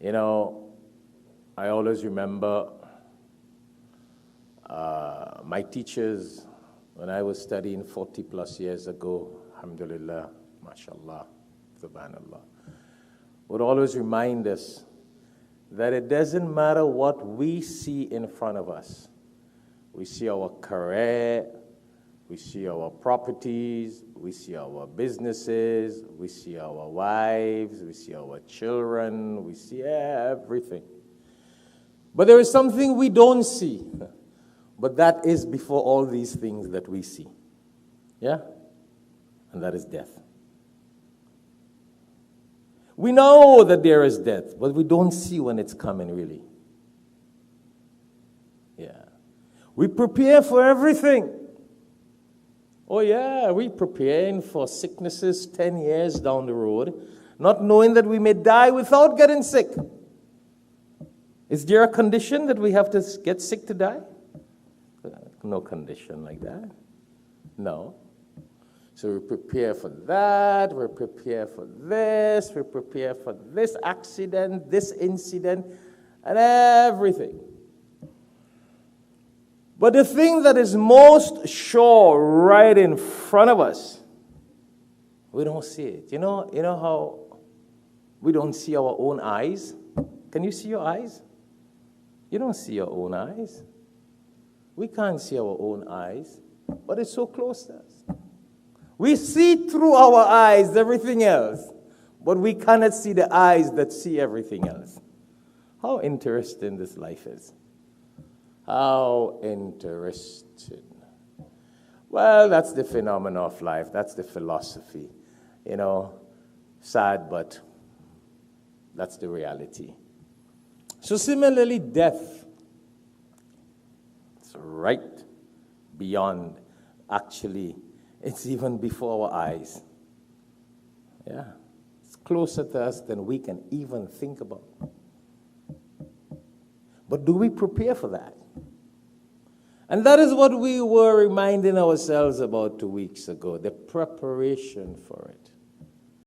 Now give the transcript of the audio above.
You know, I always remember my teachers when I was studying 40 plus years ago, alhamdulillah, mashallah, subhanallah, would always remind us that it doesn't matter what we see in front of us. We see our career, we see our properties, we see our businesses, we see our wives, we see our children, we see everything. But there is something we don't see. But that is before all these things that we see. Yeah? And that is death. We know that there is death, but we don't see when it's coming, really. Yeah. We prepare for everything. Oh, yeah, we're preparing for sicknesses 10 years down the road, not knowing that we may die without getting sick. Is there a condition that we have to get sick to die? No condition like that. No. So we prepare for that, we prepare for this, we prepare for this accident, this incident, and everything. But the thing that is most sure right in front of us, we don't see it. You know how we don't see our own eyes? Can you see your eyes? You don't see your own eyes. We can't see our own eyes, but it's so close to us. We see through our eyes everything else, but we cannot see the eyes that see everything else. How interesting this life is. How interesting. Well, that's the phenomenon of life. That's the philosophy. You know, sad, but that's the reality. So similarly, death. It's right beyond, actually, it's even before our eyes. Yeah. It's closer to us than we can even think about. But do we prepare for that? And that is what we were reminding ourselves about 2 weeks ago, the preparation for it.